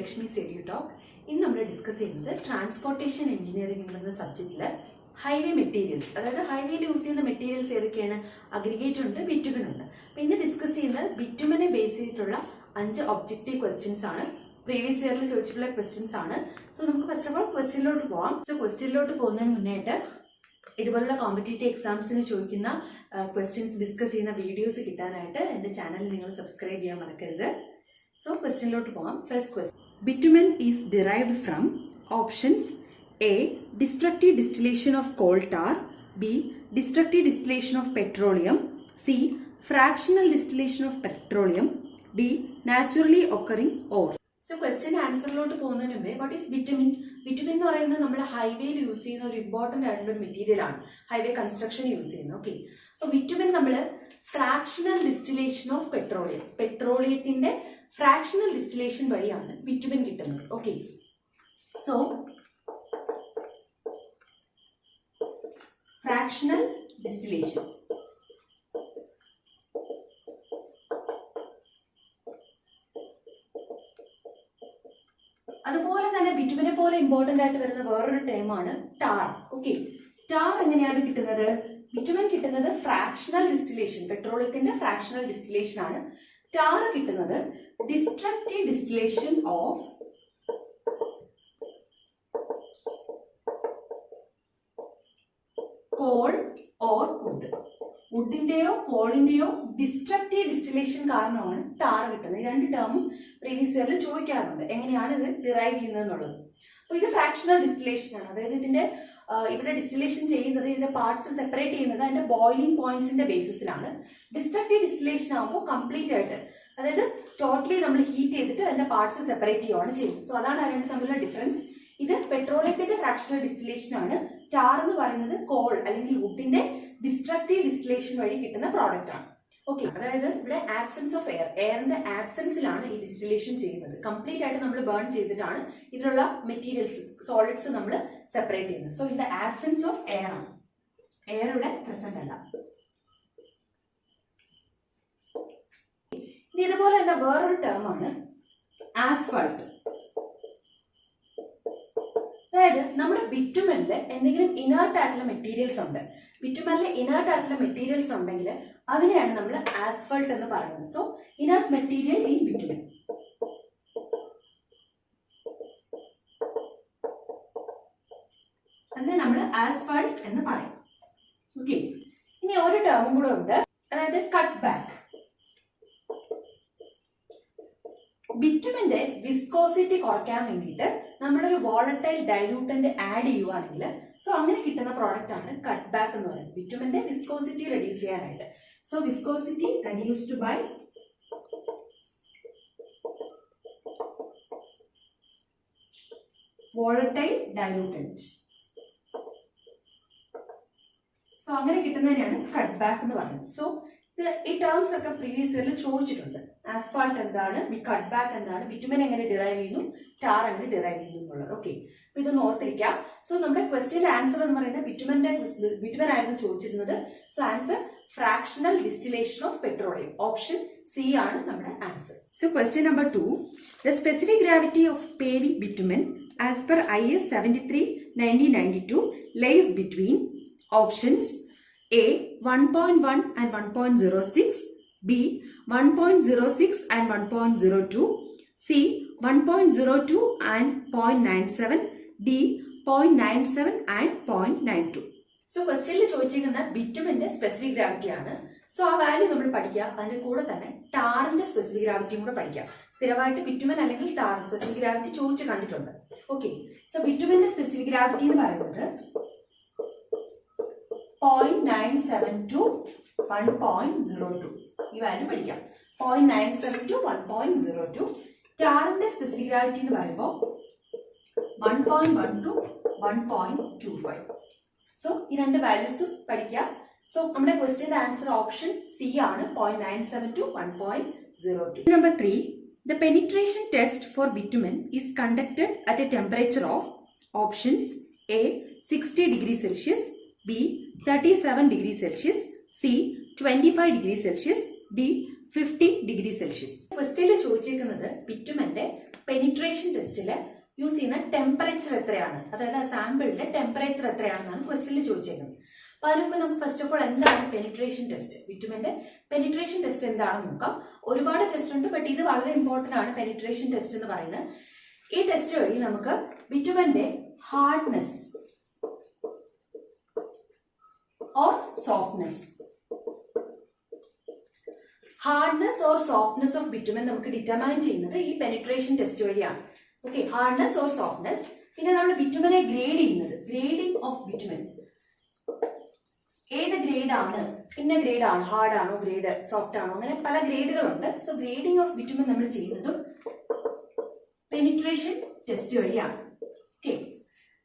Lakshmi Sedu Talk. In we discuss transportation engineering subject highway materials. That is highway use the materials aggregate and bitumen. We discuss bitumen based 5 objective questions. Previous year questions. So first of all question load form. So question load this is competitive exams questions discuss videos in the channel subscribe. So question load form. First question. Bitumen is derived from options A. Destructive distillation of coal tar. B. Destructive distillation of petroleum. C. Fractional distillation of petroleum. D. Naturally occurring ores. So question answer what is bitumen? Bitumen is highway use important material. Highway construction use. Okay. So bitumen is fractional distillation of petroleum. Petroleum fractional distillation is bitumen. Okay. So fractional distillation. Bitumen is important term tar. Okay. Tar is bitumen is fractional distillation. Petroleum is fractional distillation. Tar is destructive distillation of coal or wood. Wood or coal destructive distillation karanamanu tar kittunnathu. Rendu term previous year il choikkarundu enganeyanu idu derive cheyyunnathu. So this fractional distillation aanu. Adayathu idinte ഇവിടെ distillation ചെയ്യുന്നത് ഇതിന്റെ parts separate ചെയ്യുന്നത് അതിന്റെ boiling points ന്റെ basis ലാണ്. Destructive distillation ആവുമ്പോൾ complete ആയിട്ട് അതായത് totally നമ്മൾ heat ചെയ്തിട്ട് അതിന്റെ parts separate ചെയ്യുകയാണ് ചെയ്യുന്നത്. So അതാണ് അതിന്റെ തമ്മിലുള്ള difference. ഇത് പെട്രോളിയത്തിന്റെ ഫ്രാക്ഷണൽ ഡിസ്റ്റിലേഷൻ ആണ്. ടാർ എന്ന് പറയുന്നത് കോൾ അല്ലെങ്കിൽ വുഡിന്റെ ഡിസ്ട്രക്റ്റീവ് ഡിസ്റ്റിലേഷൻ വഴി കിട്ടുന്ന പ്രോഡക്റ്റ് ആണ്. ഓക്കെ, അതായത് ഇവിടെ ആബ്സെൻസ് ഓഫ് എയർ, എയറിന്റെ ആബ്സെൻസിലാണ് ഈ ഡിസ്റ്റിലേഷൻ ചെയ്യുന്നത്. കംപ്ലീറ്റ് ആയിട്ട് നമ്മൾ ബേൺ ചെയ്തിട്ടാണ് ഇതിലുള്ള മെറ്റീരിയൽസ് സോളിഡ്സ് നമ്മൾ സെപ്പറേറ്റ് ചെയ്യുന്നത്. സോ ഇതിന്റെ ആബ്സെൻസ് ഓഫ് എയർ ആണ്, എയർ ഇവിടെ പ്രസന്റ് അല്ല. ഇനി ഇതുപോലെ തന്നെ വേറൊരു ടേം ആണ് ആസ്ഫാൾട്ട്. അതായത് നമ്മുടെ ബിറ്റുമെനിൽ എന്തെങ്കിലും ഇനേർട്ട് ആയിട്ടുള്ള മെറ്റീരിയൽസ് ഉണ്ട്. ബിറ്റുമെനിൽ ഇനേർട്ട് ആയിട്ടുള്ള മെറ്റീരിയൽസ് ഉണ്ടെങ്കിൽ അതിനെയാണ് നമ്മൾ ആസ്ഫാൾട്ട് എന്ന് പറയുന്നത്. So inert material in bitumen. അതിനെ നമ്മൾ ആസ്ഫാൾട്ട് എന്ന് പറയും. ഓക്കെ, ഇനി ഒരു ടേമും കൂടെ ഉണ്ട്, അതായത് കട്ട് ബാക്ക്. ബിറ്റുമിന്റെ വിസ്കോസിറ്റി കുറയ്ക്കാൻ വേണ്ടിയിട്ട് നമ്മളൊരു വോളറ്റൈൽ ഡൈലൂട്ടന്റ് ആഡ് ചെയ്യുവാണെങ്കിൽ സോ അങ്ങനെ കിട്ടുന്ന പ്രോഡക്റ്റ് ആണ് കട്ട് ബാക്ക് എന്ന് പറയുന്നത്. ബിറ്റുമിന്റെ വിസ്കോസിറ്റി റെഡ്യൂസ് ചെയ്യാനായിട്ട്. So viscosity reduced by volatile diluent. So അങ്ങനെ കിട്ടുന്നതിനാണ് കട്ട് ബാക്ക് എന്ന് പറയുന്നത്. സോ ഈ ടേംസ് ഒക്കെ പ്രീവിയസ് ഇയറിൽ ചോദിച്ചിട്ടുണ്ട്. ആസ്ഫാൾട്ട് എന്താണ്, കട്ട് ബാക്ക് എന്താണ്, ബിറ്റുമെൻ എങ്ങനെ ഡിറൈവ് ചെയ്യുന്നു, ടാർ എങ്ങനെ ഡിറൈവ് ചെയ്യുന്നു എന്നുള്ളത്. ഓക്കെ, അപ്പൊ ഇതൊന്ന് ഓർത്തിരിക്കാം. സോ നമ്മുടെ ക്വസ്റ്റ്യന്റെ ആൻസർ എന്ന് പറയുന്നത് ബിറ്റുമെൻ ആയിരുന്നു ചോദിച്ചിരുന്നത്. So answer fractional distillation of petroleum. Option C ആണ് നമ്മുടെ ആൻസർ. So question number 2. The specific gravity of പേവി bitumen as per IS 73/1992 lies between options A. 1.1 and 1.06, B. 1.06 and 1.02, C. 1.02 and 0.97, D. 0.97 and 0.92. So ക്വസ്റ്റ്യനിൽ ചോദിച്ചിരിക്കുന്ന ബിറ്റുമിന്റെ specific gravity ആണ്. So ആ value നമ്മൾ പഠിക്കുക. അതിന്റെ കൂടെ തന്നെ ടാറിന്റെ സ്പെസിഫിക് ഗ്രാവിറ്റിയും കൂടെ പഠിക്കുക. സ്ഥിരമായിട്ട് ബിറ്റുമൻ അല്ലെങ്കിൽ ടാർ സ്പെസിഫിക് ഗ്രാവിറ്റി ചോദിച്ചു കണ്ടിട്ടുണ്ട്. ഓക്കെ, സോ ബിറ്റുമിന്റെ സ്പെസിഫിക് ഗ്രാവിറ്റി എന്ന് പറയുന്നത് 0.97 to 1.02. ഈ വാല്യൂ പഠിക്കാം. 0.97 to 1.02. ടാറിന്റെ സ്പെസിഫിക് ഗ്രാവിറ്റി എന്ന് പറയുമ്പോൾ 1.1 to 1.25. സോ ഈ രണ്ട് വാല്യൂസും പഠിക്കാം. സോ നമ്മുടെ ക്വസ്റ്റ്യന്റെ ആൻസർ ഓപ്ഷൻ സി ആണ്, 0.97 to 1.02. Number 3. The penetration test for bitumen is conducted at a temperature of options A. 60 degrees Celsius, B. 37 degrees Celsius, C. 25 degrees Celsius, D. 50 degrees Celsius. ക്വസ്റ്റ്യനിൽ ചോദിച്ചിരിക്കുന്നത് ബിറ്റുമന്റെ penetration ടെസ്റ്റിൽ use ചെയ്യുന്ന temperature എത്രയാണ്, അതായത് ആ സാമ്പിളിന്റെ temperature എത്രയാണെന്നാണ് ക്വസ്റ്റ്യനിൽ ചോദിച്ചേക്കുന്നത്. അപ്പൊ അതിനുമ്പോൾ നമുക്ക് ഫസ്റ്റ് ഓഫ് ഓൾ എന്താണ് പെനിട്രേഷൻ ടെസ്റ്റ്, ബിറ്റുമന്റെ പെനിട്രേഷൻ ടെസ്റ്റ് എന്താണെന്ന് നോക്കാം. ഒരുപാട് ടെസ്റ്റ് ഉണ്ട്, ബട്ട് ഇത് വളരെ ഇമ്പോർട്ടന്റ് ആണ് പെനിട്രേഷൻ ടെസ്റ്റ് എന്ന് പറയുന്നത്. ഈ ടെസ്റ്റ് വഴി നമുക്ക് ബിറ്റുമന്റെ hardness or softness of bitumen നമുക്ക് ഡിറ്റർമൈൻ ചെയ്യുന്നത് ഈ പെനിട്രേഷൻ ടെസ്റ്റ് വഴിയാണ്. Okay, hardness or softness. പിന്നെ നമ്മൾ ബിറ്റുമനെ ഗ്രേഡ് ചെയ്യുന്നത്, ഗ്രേഡിംഗ് ഓഫ് ബിറ്റുമൻ, ഏത് ഗ്രേഡാണ്, ഇന്ന ഗ്രേഡാണ്, ഹാർഡ് ആണോ, ഗ്രേഡ് സോഫ്റ്റ് ആണോ, അങ്ങനെ പല ഗ്രേഡുകളുണ്ട്. സോ ഗ്രേഡിംഗ് ഓഫ് ബിറ്റുമൻ നമ്മൾ ചെയ്യുന്നതും പെനിട്രേഷൻ ടെസ്റ്റ് വഴിയാണ്. ഓക്കെ,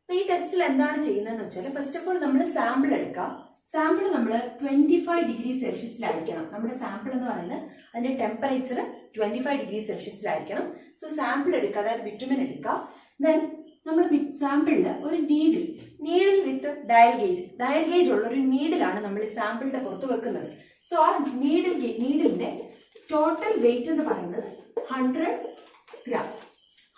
അപ്പൊ ഈ ടെസ്റ്റിൽ എന്താണ് ചെയ്യുന്നതെന്ന് വെച്ചാൽ ഫസ്റ്റ് ഓഫ് ഓൾ നമ്മൾ സാമ്പിൾ എടുക്കാം. സാമ്പിൾ നമ്മൾ 25 ഡിഗ്രി സെൽഷ്യസിലായിരിക്കണം. നമ്മുടെ സാമ്പിൾ എന്ന് പറയുന്നത് അതിന്റെ ടെമ്പറേച്ചർ 25 ഡിഗ്രി സെൽഷ്യസിലായിരിക്കണം. സോ സാമ്പിൾ എടുക്കുക, അതായത് ബിറ്റുമൻ എടുക്കുക. ദെൻ നമ്മൾ സാമ്പിളിൽ ഒരു നീഡിൽ വിത്ത് ഡയൽ ഗേജ് ഉള്ള ഒരു നീഡിലാണ് നമ്മൾ ഈ സാമ്പിളിന്റെ പുറത്ത് വെക്കുന്നത്. സോ ആ നീഡിലിന്റെ ടോട്ടൽ വെയിറ്റ് എന്ന് പറയുന്നത്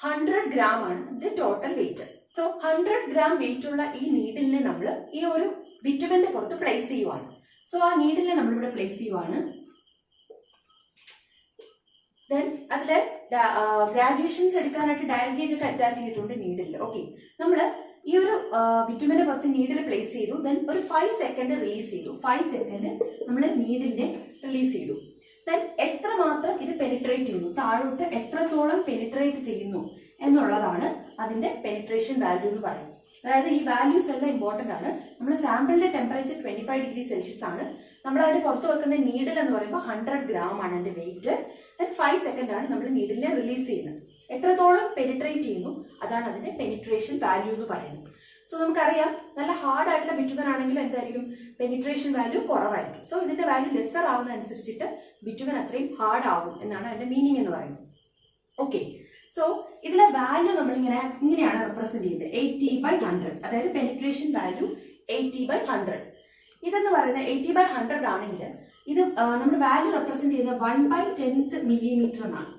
100 ഗ്രാം ആണ് ഇതിന്റെ total wait. So 100 gram weight ഉള്ള ഈ നീഡിലിനെ നമ്മൾ ഈ ഒരു ബിറ്റുമന്റെ പുറത്ത് പ്ലേസ് ചെയ്യുവാണ്. സോ ആ നീഡിലിനെ നമ്മളിവിടെ പ്ലേസ് ചെയ്യുവാണ്. ദെൻ അതില് ഗ്രാജുവേഷൻസ് എടുക്കാനായിട്ട് ഡയൽ ഗേജ് ഒക്കെ അറ്റാച്ച് ചെയ്തിട്ടുണ്ട് നീഡിൽ. ഓക്കെ, നമ്മൾ ഈ ഒരു ബിറ്റുമന്റെ പുറത്ത് നീഡിൽ പ്ലേസ് ചെയ്തു. ദെൻ ഒരു 5 സെക്കൻഡ് റിലീസ് ചെയ്തു. 5 സെക്കൻഡ് നമ്മൾ നീഡിലിനെ റിലീസ് ചെയ്തു. ദെൻ എത്രമാത്രം ഇത് പെനിട്രേറ്റ് ചെയ്യുന്നു, താഴോട്ട് എത്രത്തോളം പെനിട്രേറ്റ് ചെയ്യുന്നു എന്നുള്ളതാണ് അതിന്റെ പെനിട്രേഷൻ വാല്യൂ എന്ന് പറയുന്നത്. അതായത് ഈ വാല്യൂസ് എല്ലാം ഇമ്പോർട്ടന്റ് ആണ്. നമ്മൾ സാമ്പിളിന്റെ ടെമ്പറേച്ചർ 25 ഡിഗ്രി സെൽഷ്യസ് ആണ്. നമ്മൾ അതിന്റെ പുറത്ത് വെക്കുന്ന നീഡിൽ എന്ന് പറയുമ്പോൾ 100 ഗ്രാം ആണ് അതിന്റെ വെയിറ്റ്. ദെൻ 5 സെക്കൻഡ് ആണ് നമ്മൾ നീഡിലിനെ റിലീസ് ചെയ്യുന്നത്. എത്രത്തോളം പെനിട്രേറ്റ് ചെയ്യുന്നു അതാണ് അതിന്റെ പെനിട്രേഷൻ വാല്യൂ എന്ന് പറയുന്നത്. സോ നമുക്കറിയാം, നല്ല ഹാർഡ് ആയിട്ടുള്ള ബിറ്റുമൻ ആണെങ്കിൽ എന്തായിരിക്കും, പെനിട്രേഷൻ വാല്യൂ കുറവായിരിക്കും. സോ ഇതിന്റെ വാല്യൂ ലെസ്സർ ആവുന്നതനുസരിച്ചിട്ട് ബിറ്റുമൻ അത്രയും ഹാർഡ് ആവും എന്നാണ് അതിന്റെ മീനിങ് എന്ന് പറയുന്നത്. ഓക്കെ, സോ ഇതിലെ വാല്യൂ നമ്മൾ ഇങ്ങനെയാണ് റെപ്രസെന്റ് ചെയ്യുന്നത്, 80/100. അതായത് പെനിട്രേഷൻ വാല്യൂ 80/100. ഇതെന്ന് പറയുന്നത് 80/100 ആണെങ്കിൽ ഇത് നമ്മൾ വാല്യൂ റെപ്രസെന്റ് ചെയ്യുന്നത് 1/10 മില്ലിമീറ്റർ എന്നാണ്.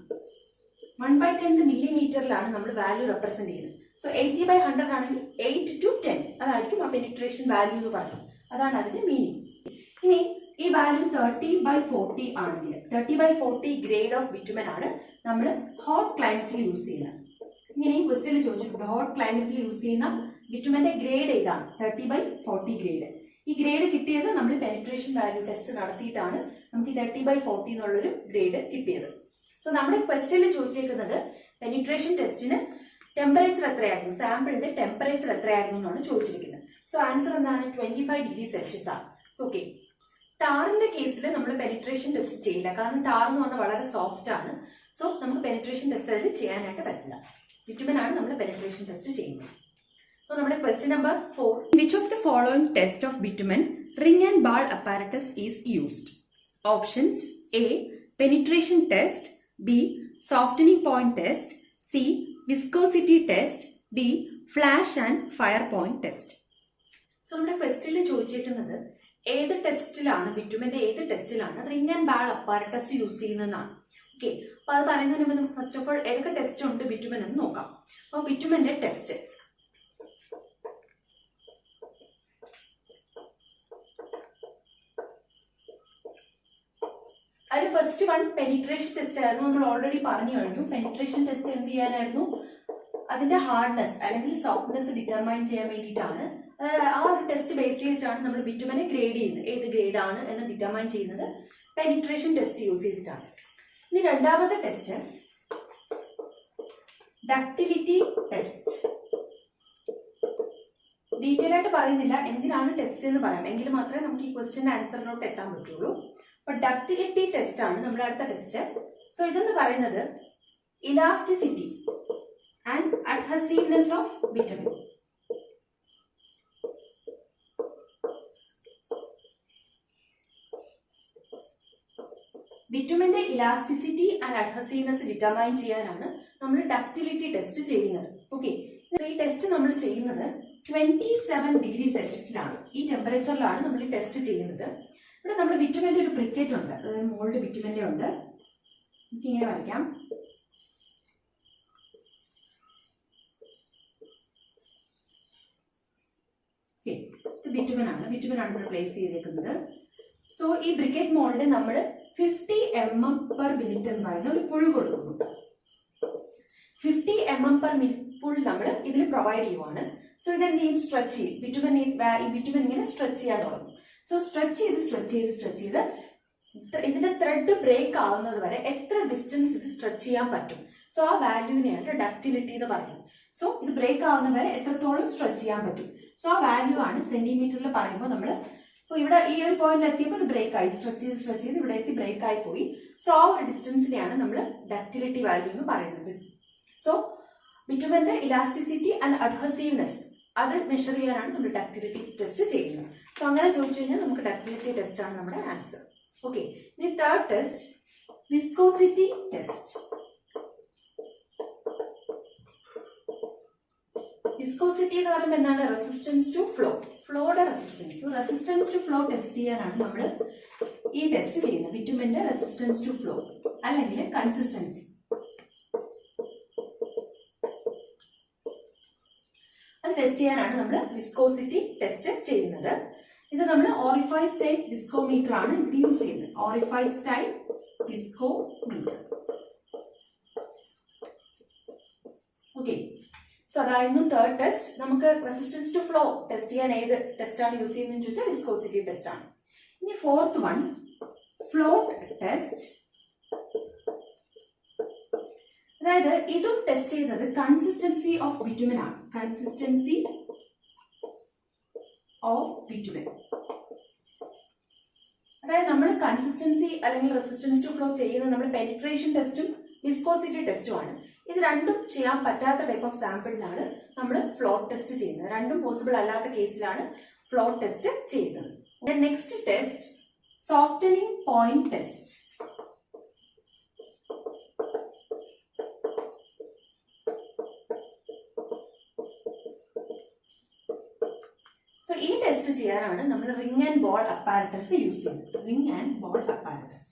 1/10 മില്ലിമീറ്ററിലാണ് നമ്മൾ വാല്യൂ റെപ്രസെന്റ് ചെയ്യുന്നത്. സോ 80/100 ആണെങ്കിൽ 8 to 10 അതായിരിക്കും ആ പെനിട്രേഷൻ വാല്യൂ എന്ന് പറയുന്നത്. അതാണ് അതിന്റെ മീനിങ്. ഇനി ഈ വാല്യൂ 30/40 ആണെങ്കിൽ 30/40 ഗ്രേഡ് ഓഫ് ബിറ്റുമൻ ആണ് നമ്മൾ ഹോട്ട് ക്ലൈമറ്റിൽ യൂസ് ചെയ്യുന്നത്. ഇങ്ങനെ ഈ ക്വസ്റ്റ്യനിൽ ചോദിച്ചിട്ടുണ്ട്, ഹോട്ട് ക്ലൈമറ്റിൽ യൂസ് ചെയ്യുന്ന ബിറ്റുമന്റെ ഗ്രേഡ് ഏതാണ്, 30/40 ഗ്രേഡ്. ഈ ഗ്രേഡ് കിട്ടിയത് നമ്മൾ പെനിട്രേഷൻ വാല്യൂ ടെസ്റ്റ് നടത്തിയിട്ടാണ് നമുക്ക് 30/40 എന്നുള്ളൊരു ഗ്രേഡ് കിട്ടിയത്. സോ നമ്മുടെ ക്വസ്റ്റ്യനിൽ ചോദിച്ചേക്കുന്നത് പെനിട്രേഷൻ ടെസ്റ്റിന് ടെമ്പറേച്ചർ എത്രയായിരുന്നു, സാമ്പിളിന്റെ ടെമ്പറേച്ചർ എത്രയായിരുന്നു എന്നാണ് ചോദിച്ചിരിക്കുന്നത്. സോ ആൻസർ എന്താണ്, 25 ഡിഗ്രി സെൽഷ്യസ് ആണ്. സോ ഓക്കെ, ടാറിന്റെ കേസിൽ നമ്മൾ പെനിട്രേഷൻ ടെസ്റ്റ് ചെയ്യില്ല, കാരണം ടാർ എന്ന് പറഞ്ഞാൽ വളരെ സോഫ്റ്റ് ആണ്. സോ നമുക്ക് പെനിട്രേഷൻ ടെസ്റ്റ് അതിൽ ചെയ്യാനായിട്ട് പറ്റില്ല. ബിറ്റുമൻ ആണ് നമ്മൾ പെനിട്രേഷൻ ടെസ്റ്റ് ചെയ്യുന്നത്. സോ നമ്മുടെ question number 4, which of the following test of bitumen ring and ball apparatus is used? Options: A penetration test, B softening point test, C viscosity test, D flash and fire point test. സോ നമ്മുടെ ക്വസ്റ്റ്യനിൽ ചോദിച്ചിരിക്കുന്നത് ഏത് ടെസ്റ്റിലാണ്, ബിറ്റുമന്റെ ഏത് ടെസ്റ്റിലാണ് ring and ball apparatus use ചെയ്യുന്നതെന്നാണ്. ഓക്കെ, അപ്പൊ അത് പറയുന്നതിന് മുമ്പ് നമുക്ക് ഫസ്റ്റ് ഓഫ് ഓൾ ഏതൊക്കെ ടെസ്റ്റ് ഉണ്ട് ബിറ്റുമൻ എന്ന് നോക്കാം. അപ്പൊ ബിറ്റുമന്റെ ടെസ്റ്റ് അതിൽ ഫസ്റ്റ് വൺ പെനിട്രേഷൻ ടെസ്റ്റ് ആയിരുന്നു. നമ്മൾ ഓൾറെഡി പറഞ്ഞു കഴിഞ്ഞു. പെനിട്രേഷൻ ടെസ്റ്റ് എന്ത് ചെയ്യാനായിരുന്നു, അതിന്റെ ഹാർഡ്നെസ് അല്ലെങ്കിൽ സോഫ്റ്റ്നെസ് ഡിറ്റർമൈൻ ചെയ്യാൻ വേണ്ടിയിട്ടാണ്. ആ ഒരു ടെസ്റ്റ് ബേസ് ചെയ്തിട്ടാണ് നമ്മൾ ബിറ്റുമനെ ഗ്രേഡ് ചെയ്യുന്നത്. ഏത് ഗ്രേഡ് ആണ് എന്ന് ഡിറ്റർമൈൻ ചെയ്യുന്നത് പെനിട്രേഷൻ ടെസ്റ്റ് യൂസ് ചെയ്തിട്ടാണ്. ഇനി രണ്ടാമത്തെ ടെസ്റ്റ് ഡക്റ്റിലിറ്റി ടെസ്റ്റ്. ഡീറ്റെയിൽ ആയിട്ട് പറയുന്നില്ല എന്തിനാണ് ടെസ്റ്റ് എന്ന് പറയാം, എങ്കിൽ മാത്രമേ നമുക്ക് ഈ ക്വസ്റ്റ്യന്റെ ആൻസറിലോട്ട് എത്താൻ പറ്റുള്ളൂ. അപ്പൊ ഡക്റ്റിലിറ്റി ടെസ്റ്റ് ആണ് നമ്മുടെ അടുത്ത ടെസ്റ്റ്. സോ ഇതെന്ന് പറയുന്നത് elasticity and adhesiveness of bitumen. ബിറ്റുമന്റെ ഇലാസ്റ്റിസിറ്റി ആൻഡ് അഡ്ഹസീവ്നെസ് ഡിറ്റർമൈൻ ചെയ്യാനാണ് നമ്മൾ ഡക്റ്റിലിറ്റി ടെസ്റ്റ് ചെയ്യുന്നത്. ഓക്കെ, സോ ഈ ടെസ്റ്റ് നമ്മൾ ചെയ്യുന്നത് 27 ഡിഗ്രി സെൽഷ്യസിലാണ്. ഈ ടെമ്പറേച്ചറിലാണ് നമ്മൾ ഈ ടെസ്റ്റ് ചെയ്യുന്നത്. ഇവിടെ നമ്മൾ ബിറ്റുമന്റെ ഒരു ബ്രിക്കറ്റ് ഉണ്ട്, അതായത് മോൾഡ് ബിറ്റുമന്റെ ഉണ്ട്. നമുക്ക് ഇങ്ങനെ വരയ്ക്കാം. ബിറ്റുമൻ ആണ് നമ്മൾ പ്ലേസ് ചെയ്തേക്കുന്നത്. സോ ഈ ബ്രിക്കറ്റ് മോൾഡ് നമ്മൾ 50 mm per minute എന്ന് പറയുന്ന ഒരു പുൾ കൊടുക്കുന്നു. 50 mm per minute പുൾ നമ്മൾ ഇതിൽ പ്രൊവൈഡ് ചെയ്യുവാണ്. സോ ഇതെന്ത് ചെയ്യും, സ്ട്രെച്ച് ചെയ്യും. ബിറ്റുമൻ ഇങ്ങനെ സ്ട്രെച്ച് ചെയ്യാൻ തുടങ്ങും. സോ സ്ട്രെച്ച് ചെയ്ത് ഇതിന്റെ ത്രെഡ് ബ്രേക്ക് ആവുന്നത് വരെ എത്ര ഡിസ്റ്റൻസ് ഇത് സ്ട്രെച്ച് ചെയ്യാൻ പറ്റും. സോ ആ വാല്യൂവിനെയാണ് ഡക്റ്റിലിറ്റി എന്ന് പറയുന്നത്. സോ ഇത് ബ്രേക്ക് ആവുന്ന വരെ എത്രത്തോളം സ്ട്രെച്ച് ചെയ്യാൻ പറ്റും. സോ ആ വാല്യൂ ആണ് സെന്റിമീറ്ററിൽ പറയുമ്പോൾ നമ്മൾ ഇപ്പോൾ ഇവിടെ ഈ ഒരു പോയിന്റ് എത്തിയപ്പോൾ ഇത് ബ്രേക്ക് ആയി, സ്ട്രെച്ച് ചെയ്ത് ഇവിടെ എത്തി ബ്രേക്ക് ആയി പോയി. സോ ആ ഒരു ഡിസ്റ്റൻസിനെയാണ് നമ്മൾ ഡക്റ്റിലിറ്റി വാല്യൂ എന്ന് പറയുന്നത്. സോ ബിറ്റുമന്റെ ഇലാസ്റ്റിസിറ്റി ആൻഡ് അഡ്ഹസീവ്നെസ് അത് മെഷർ ചെയ്യാനാണ് നമ്മൾ ഡക്റ്റിലിറ്റി ടെസ്റ്റ് ചെയ്യുന്നത്. സോ അങ്ങനെ ചോദിച്ചു കഴിഞ്ഞാൽ നമുക്ക് ഡക്റ്റിലിറ്റി ടെസ്റ്റ് ആണ് നമ്മുടെ ആൻസർ. ഓക്കെ, ഇനി third test viscosity test. Viscosity എന്ന് പറയുമ്പോൾ എന്താണ്, റെസിസ്റ്റൻസ് ടു ഫ്ലോ, ഫ്ലോയുടെ റെസിസ്റ്റൻസ് ടു ഫ്ലോ ടെസ്റ്റ് ചെയ്യാനാണ് നമ്മൾ ഈ ടെസ്റ്റ് ചെയ്യുന്നത്. ബിറ്റുമന്റെ റെസിസ്റ്റൻസ് ടു ഫ്ലോ അല്ലെങ്കിൽ കൺസിസ്റ്റൻസി. അത് ടെസ്റ്റ് ചെയ്യാനാണ് നമ്മൾ വിസ്കോസിറ്റി ടെസ്റ്റ് ചെയ്യുന്നത്. ഇത് നമ്മൾ ഓറിഫൈസ് ടൈപ്പ് വിസ്കോമീറ്റർ ആണ് ഇത് യൂസ് ചെയ്യുന്നത്. Orifice type viscometer. Okay, so അതായിരുന്നു തേർഡ് ടെസ്റ്റ്. നമുക്ക് റെസിസ്റ്റൻസ് ടു ഫ്ലോ ടെസ്റ്റ് ചെയ്യാൻ ഏത് ടെസ്റ്റ് ആണ് യൂസ് ചെയ്യുന്നതെന്ന് ചോദിച്ചാൽ വിസ്കോസിറ്റി ടെസ്റ്റ് ആണ്. ഇനി ഫോർത്ത് വൺ, ഫ്ലോട്ട് ടെസ്റ്റ്. അതായത് ഇതും ടെസ്റ്റ് ചെയ്യുന്നത് കൺസിസ്റ്റൻസി ഓഫ് ബിറ്റുമൻ ആണ്. കൺസിസ്റ്റൻസി ഓഫ് ബിറ്റുമൻ, അതായത് നമ്മൾ കൺസിസ്റ്റൻസി അല്ലെങ്കിൽ റെസിസ്റ്റൻസ് ടു ഫ്ലോ ചെയ്യുന്നത് നമ്മൾ പെനിട്രേഷൻ ടെസ്റ്റും വിസ്കോസിറ്റി ടെസ്റ്റും ആണ്. ഇത് രണ്ടും ചെയ്യാൻ പറ്റാത്ത ടൈപ്പ് ഓഫ് സാമ്പിളിലാണ് നമ്മൾ ഫ്ലോട്ട് ടെസ്റ്റ് ചെയ്യുന്നത്. രണ്ടും പോസിബിൾ അല്ലാത്ത കേസിലാണ് ഫ്ലോട്ട് ടെസ്റ്റ് ചെയ്യുന്നത്. Next test, softening point test. So ഈ ടെസ്റ്റ് ചെയ്യാനാണ് നമ്മൾ ring and ball apparatus use ചെയ്യുന്നത്. Ring and ball apparatus.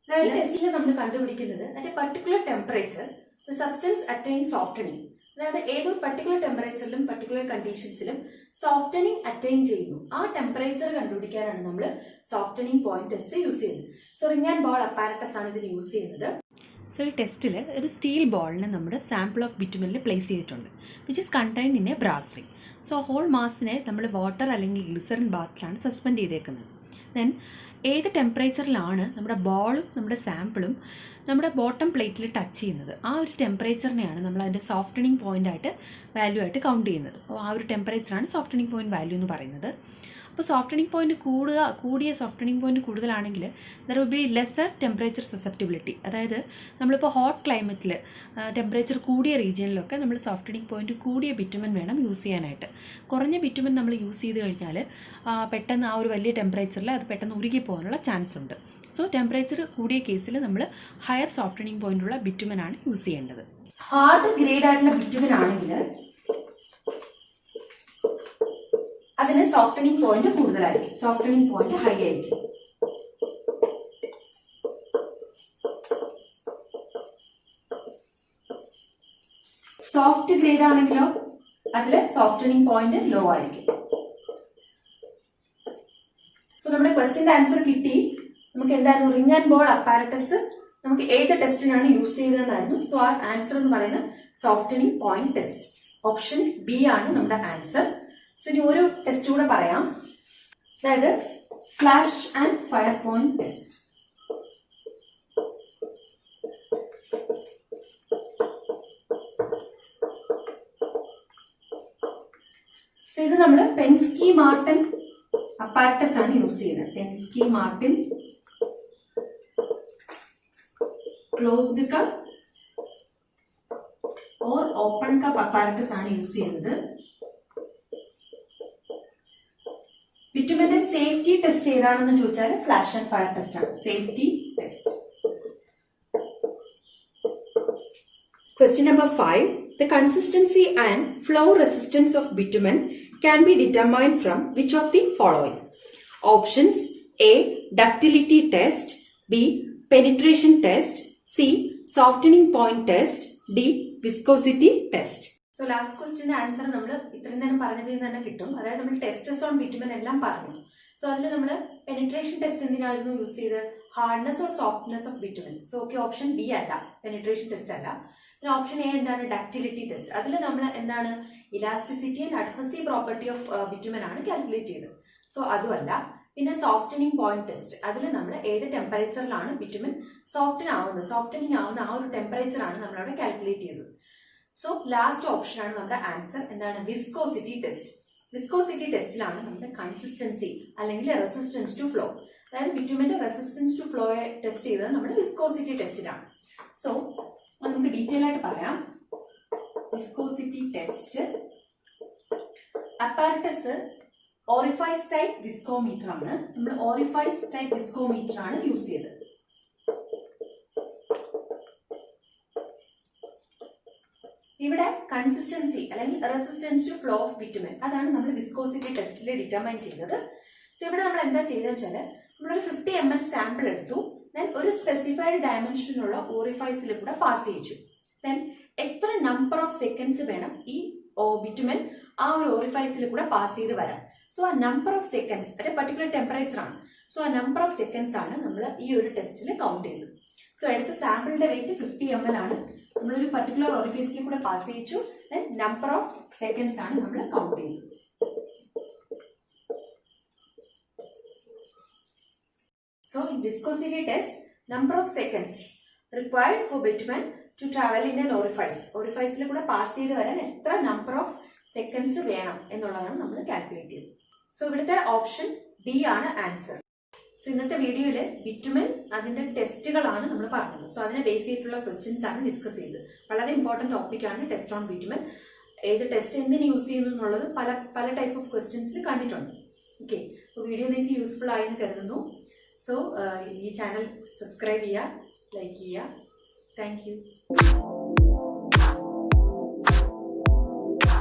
ഈ ടെസ്റ്റിൽ നമ്മൾ കണ്ടുപിടിക്കുന്നത് at particular temperature the substance attain softening. അതായത് ഏതൊരു പർട്ടിക്കുലർ ടെമ്പറേച്ചറിലും പർട്ടിക്കുലർ കണ്ടീഷൻസിലും സോഫ്റ്റനിങ് അറ്റൈൻ ചെയ്യുന്നു. ആ ടെമ്പറേച്ചർ കണ്ടുപിടിക്കാനാണ് നമ്മൾ സോഫ്റ്റനിങ് പോയിന്റ് ടെസ്റ്റ് യൂസ് ചെയ്യുന്നത്. So ring and ball apparatus ആണ് ഇതിന് യൂസ് ചെയ്യുന്നത്. സോ ഈ ടെസ്റ്റിൽ ഒരു സ്റ്റീൽ ബോളിനെ നമ്മൾ സാമ്പിൾ ഓഫ് ബിറ്റുമനിൽ പ്ലേസ് ചെയ്തിട്ടുണ്ട്, which is contained in a brass ring. So whole മാസിനെ നമ്മൾ വാട്ടർ അല്ലെങ്കിൽ ഗ്ലിസറിൻ ബാത്തിലാണ് സസ്പെൻഡ് ചെയ്തേക്കുന്നത്. ദെൻ ഏത് ടെമ്പറേച്ചറിലാണ് നമ്മുടെ ബോളും നമ്മുടെ സാമ്പിളും നമ്മുടെ ബോട്ടം പ്ലേറ്റിൽ ടച്ച് ചെയ്യുന്നത്, ആ ഒരു ടെമ്പറേച്ചറിനെയാണ് നമ്മൾ അതിൻ്റെ സോഫ്റ്റനിങ് പോയിൻ്റ് ആയിട്ട് വാല്യൂ ആയിട്ട് കൗണ്ട് ചെയ്യുന്നത്. അപ്പോൾ ആ ഒരു ടെമ്പറേച്ചറാണ് സോഫ്റ്റനിങ് പോയിന്റ് വാല്യൂ എന്ന് പറയുന്നത്. അപ്പോൾ സോഫ്റ്റനിങ് പോയിന്റ് കൂടിയ സോഫ്റ്റനിങ് പോയിന്റ് കൂടുതലാണെങ്കിൽ there will be lesser temperature susceptibility. അതായത് നമ്മളിപ്പോൾ ഹോട്ട് ക്ലൈമറ്റിൽ ടെമ്പറേച്ചർ കൂടിയ റീജിയനിലൊക്കെ നമ്മൾ സോഫ്റ്റനിങ് പോയിന്റ് കൂടിയ ബിറ്റുമൻ വേണം യൂസ് ചെയ്യാനായിട്ട്. കുറഞ്ഞ ബിറ്റുമൻ നമ്മൾ യൂസ് ചെയ്ത് കഴിഞ്ഞാൽ പെട്ടെന്ന് ആ ഒരു വലിയ ടെമ്പറേച്ചറിൽ അത് പെട്ടെന്ന് ഉരുകി പോകാനുള്ള ചാൻസ് ഉണ്ട്. സോ ടെമ്പറേച്ചർ കൂടിയ കേസിൽ നമ്മൾ ഹയർ സോഫ്റ്റനിങ് പോയിന്റുള്ള ബിറ്റുമൻ ആണ് യൂസ് ചെയ്യേണ്ടത്. ഹാർഡ് ഗ്രേഡ് ആയിട്ടുള്ള ബിറ്റുമൻ ആണെങ്കിൽ അതിന് സോഫ്റ്റനിങ് പോയിന്റ് കൂടുതലായിരിക്കും, സോഫ്റ്റനിങ് പോയിന്റ് ഹൈ ആയിരിക്കും. സോഫ്റ്റ് ഗ്രേഡ് ആണെങ്കിലോ അതിൽ സോഫ്റ്റനിങ് പോയിന്റ് ലോ ആയിരിക്കും. സോ നമ്മുടെ ക്വസ്റ്റ്യന്റെ ആൻസർ കിട്ടി. നമുക്ക് എന്തായിരുന്നു, റിംഗ് ആൻഡ് ബോൾ അപ്പാരറ്റസ് നമുക്ക് ഏത് ടെസ്റ്റിനാണ് യൂസ് ചെയ്തതെന്നായിരുന്നു. സോ ആ ആൻസർ എന്ന് പറയുന്നത് softening point test. Option B ആണ് നമ്മുടെ ആൻസർ. സോ ഇനി ഒരു ടെസ്റ്റ് കൂടെ പറയാം, അതായത് flash and fire point test. So ഇത് നമ്മൾ പെൻസ്കി മാർട്ടിൻ അപ്പാരറ്റസ് ആണ് യൂസ് ചെയ്യുന്നത്. പെൻസ്കി Martin closed cup or open cup apparatus ആണ് യൂസ് ചെയ്യുന്നത്. ബിറ്റുമന്റെ സേഫ്റ്റി ടെസ്റ്റ് ഏതാണെന്ന് ചോദിച്ചാൽ ഫ്ലാഷ് ആൻഡ് ഫയർ ടെസ്റ്റ് ആണ് safety test. Question number 5. The consistency and flow resistance of bitumen can be determined from which of the following? Options: A. Ductility test, B. Penetration test, C. Softening point test, D viscosity test. So last ക്വസ്റ്റിന്റെ answer നമ്മൾ ഇത്രയും നേരം പറഞ്ഞതിൽ നിന്ന് തന്നെ കിട്ടും. അതായത് നമ്മൾ ടെസ്റ്റസ് ഓൺ ബിറ്റുമൻ എല്ലാം പറഞ്ഞു. സോ അതിൽ നമ്മൾ പെനിട്രേഷൻ ടെസ്റ്റ് എന്തിനായിരുന്നു യൂസ് ചെയ്ത്? Hardness or softness of ബിറ്റുമൻ. So okay, option B അല്ല, പെനിട്രേഷൻ ടെസ്റ്റ് അല്ല. പിന്നെ ഓപ്ഷൻ എ എന്താണ്? Ductility test. അതിൽ നമ്മൾ എന്താണ്? Elasticity and adhesive property of ബിറ്റുമൻ ആണ് കാൽക്കുലേറ്റ് ചെയ്തത്. സോ അതുമല്ല. പിന്നെ സോഫ്റ്റനിങ് പോയിന്റ് ടെസ്റ്റ്. അതിൽ നമ്മൾ ഏത് ടെമ്പറേച്ചറിലാണ് ബിറ്റുമൻ സോഫ്റ്റനിങ് ആവുന്ന ആ ഒരു ടെമ്പറേച്ചർ ആണ് നമ്മളവിടെ കാൽക്കുലേറ്റ് ചെയ്തത്. സോ ലാസ്റ്റ് ഓപ്ഷൻ ആണ് നമ്മുടെ ആൻസർ. എന്താണ്? Viscosity test. വിസ്കോസിറ്റി ടെസ്റ്റിലാണ് നമ്മുടെ കൺസിസ്റ്റൻസി അല്ലെങ്കിൽ റെസിസ്റ്റൻസ് ടു ഫ്ലോ, അതായത് ബിറ്റുമന്റെ റെസിസ്റ്റൻസ് ടു ഫ്ലോ ടെസ്റ്റ് ചെയ്തത് നമ്മുടെ വിസ്കോസിറ്റി ടെസ്റ്റിലാണ്. സോ നമുക്ക് ഡീറ്റെയിൽ ആയിട്ട് പറയാം. Viscosity test apparatus orifice type viscometer ആണ്. നമ്മൾ ഓറിഫൈസ് ടൈപ്പ് വിസ്കോമീറ്റർ ആണ് യൂസ് ചെയ്തത്. ഇവിടെ കൺസിസ്റ്റൻസി അല്ലെങ്കിൽ resistance to flow of bitumen അതാണ് നമ്മൾ വിസ്കോസിറ്റി ടെസ്റ്റിൽ ഡിറ്റർമൈൻ ചെയ്തത്. സോ ഇവിടെ നമ്മൾ എന്താ ചെയ്തതെന്ന് വെച്ചാൽ നമ്മളൊരു 50 ml സാമ്പിൾ എടുത്തു. ദെൻ ഒരു സ്പെസിഫൈഡ് ഡയമെൻഷനുള്ള ഓറിഫൈസിൽ കൂടെ പാസ് ചെയ്യിച്ചു. ദെൻ എത്ര നമ്പർ ഓഫ് സെക്കൻഡ്സ് വേണം ഈ ബിറ്റുമൻ ആ ഒരു ഓറിഫൈസിൽ കൂടെ പാസ് ചെയ്ത് വരാൻ. സോ ആ നമ്പർ ഓഫ് സെക്കൻഡ്സ് ഒരു പർട്ടിക്കുലർ ടെമ്പറേച്ചർ ആണ്. സോ ആ നമ്പർ ഓഫ് സെക്കൻഡ്സ് ആണ് നമ്മൾ ഈ ഒരു ടെസ്റ്റിൽ കൗണ്ട് ചെയ്തത്. സോ എടുത്ത സാമ്പിളിന്റെ വെയിറ്റ് 50 ml ആണ്. നമ്മളൊരു പർട്ടിക്കുലർ ഓറിഫൈസിൽ കൂടെ പാസ് ചെയ്യിച്ചു. ദെൻ നമ്പർ ഓഫ് സെക്കൻഡ്സ് ആണ് നമ്മൾ കൗണ്ട് ചെയ്തത്. So in viscosity test, number of seconds required for bitumen to travel in an orifice. Orificeൽ കൂടെ പാസ് ചെയ്ത് വരാൻ എത്ര നമ്പർ ഓഫ് സെക്കൻഡ്സ് വേണം എന്നുള്ളതാണ് നമ്മൾ കാൽക്കുലേറ്റ് ചെയ്തത്. സോ ഇവിടുത്തെ ഓപ്ഷൻ ഡി ആണ് ആൻസർ. സോ ഇന്നത്തെ വീഡിയോയിൽ ബിറ്റുമൻ അതിന്റെ ടെസ്റ്റുകളാണ് നമ്മൾ പറഞ്ഞത്. സോ അതിനെ ബേസ് ചെയ്തിട്ടുള്ള ക്വസ്റ്റ്യൻസ് ആണ് ഡിസ്കസ് ചെയ്തത്. വളരെ ഇമ്പോർട്ടന്റ് ടോപ്പിക്കാണ് ടെസ്റ്റ് ഓൺ ബിറ്റുമൻ. ഏത് ടെസ്റ്റ് എന്തിന് യൂസ് ചെയ്യുന്നു എന്നുള്ളത് പല ടൈപ്പ് ഓഫ് ക്വസ്റ്റ്യൻസിൽ കണ്ടിട്ടുണ്ട്. ഓക്കെ, അപ്പോൾ വീഡിയോ നിങ്ങൾക്ക് യൂസ്ഫുൾ ആയെന്ന് കരുതുന്നു. സോ ഈ ചാനൽ സബ്സ്ക്രൈബ് ചെയ്യുക, ലൈക്ക് ചെയ്യുക. Thank you.